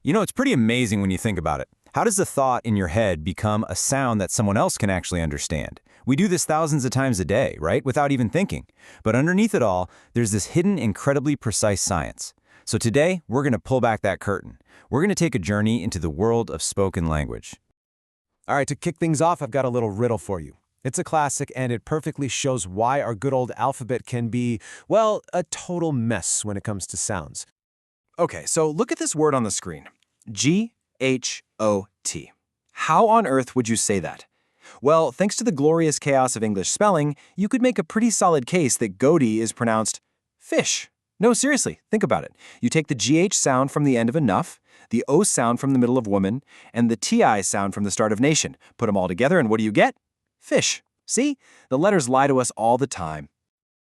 It's pretty amazing when you think about it. How does a thought in your head become a sound that someone else can actually understand? We do this thousands of times a day, right? Without even thinking. But underneath it all, there's this hidden, incredibly precise science. So today, we're going to pull back that curtain. We're going to take a journey into the world of spoken language. All right, to kick things off, I've got a little riddle for you. It's a classic, and it perfectly shows why our good old alphabet can be, well, a total mess when it comes to sounds. Okay, so look at this word on the screen. G-H-O-T. How on earth would you say that? Well, thanks to the glorious chaos of English spelling, you could make a pretty solid case that goatee is pronounced fish. No, seriously, think about it. You take the GH sound from the end of enough, the O sound from the middle of woman, and the TI sound from the start of nation. Put them all together, and what do you get? Fish. See? The letters lie to us all the time.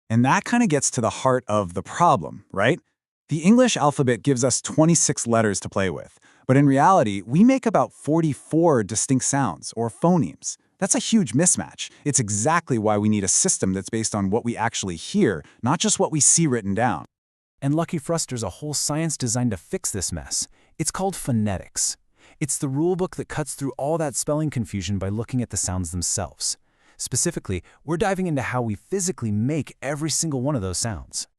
And that kind of gets to the heart of the problem, right? The English alphabet gives us 26 letters to play with, but in reality, we make about 44 distinct sounds, or phonemes. That's a huge mismatch. It's exactly why we need a system that's based on what we actually hear, not just what we see written down. And lucky for us, there's a whole science designed to fix this mess. It's called phonetics. It's the rulebook that cuts through all that spelling confusion by looking at the sounds themselves. Specifically, we're diving into how we physically make every single one of those sounds.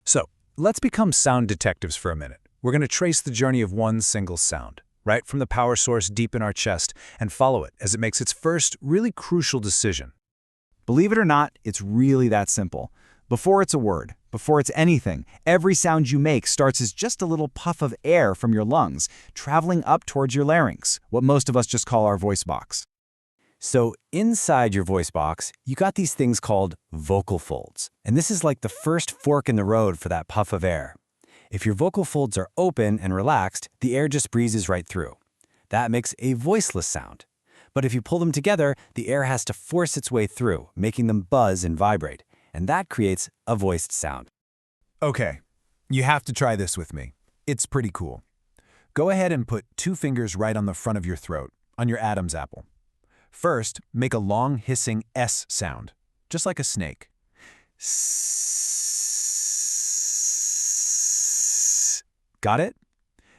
So, let's become sound detectives for a minute. We're going to trace the journey of one single sound, right from the power source deep in our chest, and follow it as it makes its first, really crucial decision. Believe it or not, it's really that simple. Before it's a word, before it's anything, every sound you make starts as just a little puff of air from your lungs, traveling up towards your larynx, what most of us just call our voice box. So inside your voice box, you got these things called vocal folds. And this is like the first fork in the road for that puff of air. If your vocal folds are open and relaxed, the air just breezes right through. That makes a voiceless sound. But if you pull them together, the air has to force its way through, making them buzz and vibrate. And that creates a voiced sound. Okay, you have to try this with me. It's pretty cool. Go ahead and put 2 fingers right on the front of your throat, on your Adam's apple. First, make a long hissing S sound, just like a snake. S. Got it?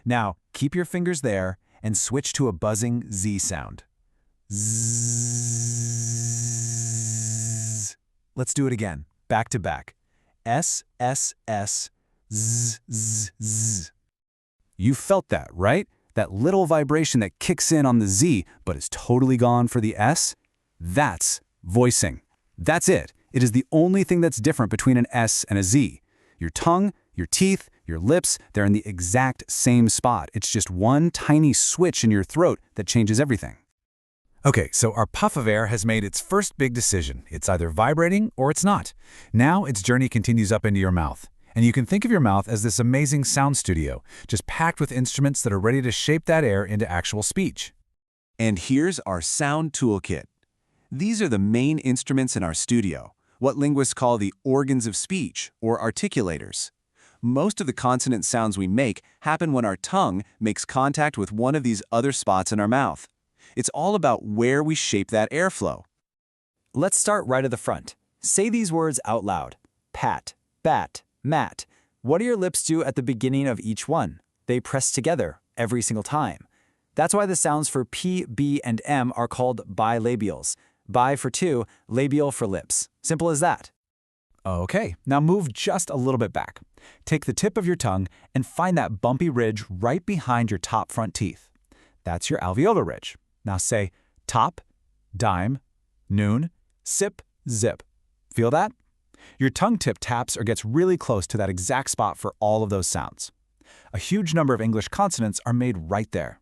Now, keep your fingers there and switch to a buzzing Z sound. Z. Let's do it again, back to back. S, S, S, Z, Z, Z. You felt that, right? That little vibration that kicks in on the Z but is totally gone for the S? That's voicing. That's it. It is the only thing that's different between an S and a Z. Your tongue, your teeth, your lips, they're in the exact same spot. It's just one tiny switch in your throat that changes everything. Okay, so our puff of air has made its first big decision. It's either vibrating or it's not. Now its journey continues up into your mouth. And you can think of your mouth as this amazing sound studio, just packed with instruments that are ready to shape that air into actual speech. And here's our sound toolkit. These are the main instruments in our studio, what linguists call the organs of speech, or articulators. Most of the consonant sounds we make happen when our tongue makes contact with one of these other spots in our mouth. It's all about where we shape that airflow. Let's start right at the front. Say these words out loud. Pat, bat, mat. What do your lips do at the beginning of each one? They press together every single time. That's why the sounds for P, B, and M are called bilabials. Bi for two, labial for lips. Simple as that. Okay, now move just a little bit back. Take the tip of your tongue and find that bumpy ridge right behind your top front teeth. That's your alveolar ridge. Now say top, dime, noon, sip, zip. Feel that? Your tongue tip taps or gets really close to that exact spot for all of those sounds. A huge number of English consonants are made right there.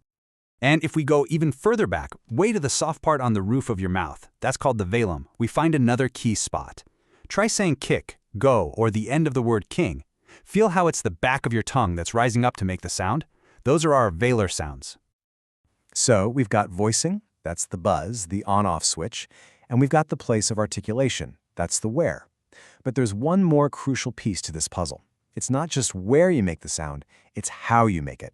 And if we go even further back, way to the soft part on the roof of your mouth, that's called the velum, we find another key spot. Try saying kick, go, or the end of the word king. Feel how it's the back of your tongue that's rising up to make the sound? Those are our velar sounds. So we've got voicing, that's the buzz, the on-off switch, and we've got the place of articulation, that's the where. But there's one more crucial piece to this puzzle. It's not just where you make the sound, it's how you make it.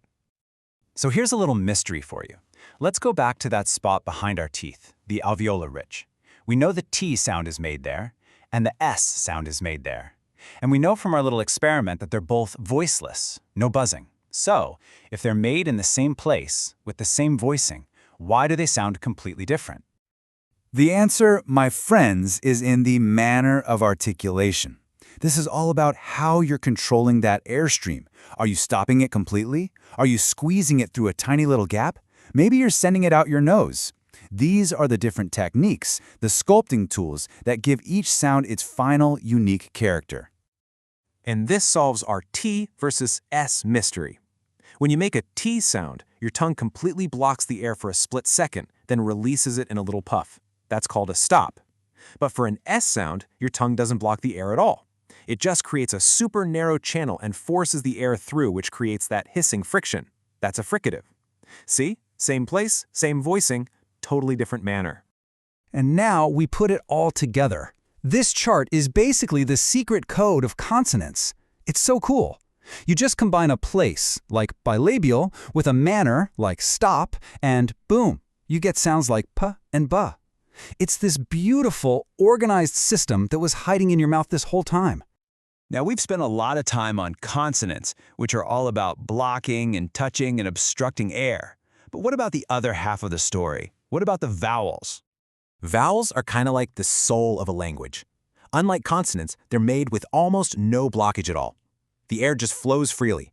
So here's a little mystery for you. Let's go back to that spot behind our teeth, the alveolar ridge. We know the T sound is made there, and the S sound is made there. And we know from our little experiment that they're both voiceless, no buzzing. So, if they're made in the same place, with the same voicing, why do they sound completely different? The answer, my friends, is in the manner of articulation. This is all about how you're controlling that airstream. Are you stopping it completely? Are you squeezing it through a tiny little gap? Maybe you're sending it out your nose. These are the different techniques, the sculpting tools that give each sound its final, unique character. And this solves our T versus S mystery. When you make a T sound, your tongue completely blocks the air for a split second, then releases it in a little puff. That's called a stop. But for an S sound, your tongue doesn't block the air at all. It just creates a super narrow channel and forces the air through, which creates that hissing friction. That's a fricative. See? Same place, same voicing, totally different manner. And now we put it all together. This chart is basically the secret code of consonants. It's so cool. You just combine a place, like bilabial, with a manner, like stop, and boom, you get sounds like p and ba. It's this beautiful, organized system that was hiding in your mouth this whole time. Now, we've spent a lot of time on consonants, which are all about blocking and touching and obstructing air. But what about the other half of the story? What about the vowels? Vowels are kind of like the soul of a language. Unlike consonants, they're made with almost no blockage at all. The air just flows freely.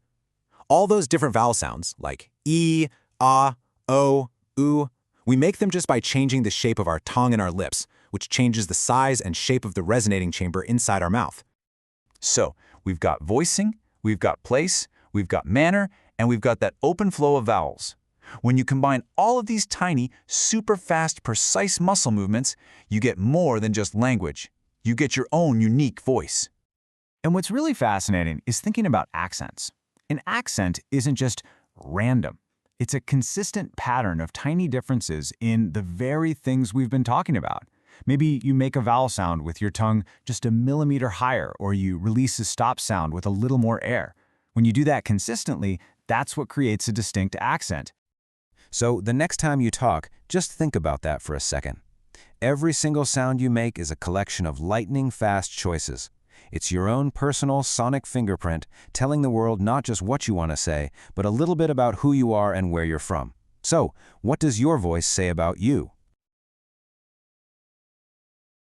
All those different vowel sounds, like e, ah, o, oo, we make them just by changing the shape of our tongue and our lips, which changes the size and shape of the resonating chamber inside our mouth. So, we've got voicing, we've got place, we've got manner, and we've got that open flow of vowels. When you combine all of these tiny, super fast, precise muscle movements, you get more than just language. You get your own unique voice. And what's really fascinating is thinking about accents. An accent isn't just random. It's a consistent pattern of tiny differences in the very things we've been talking about. Maybe you make a vowel sound with your tongue just a millimeter higher, or you release a stop sound with a little more air. When you do that consistently, that's what creates a distinct accent. So the next time you talk, just think about that for a second. Every single sound you make is a collection of lightning-fast choices. It's your own personal sonic fingerprint telling the world not just what you want to say, but a little bit about who you are and where you're from. So, what does your voice say about you?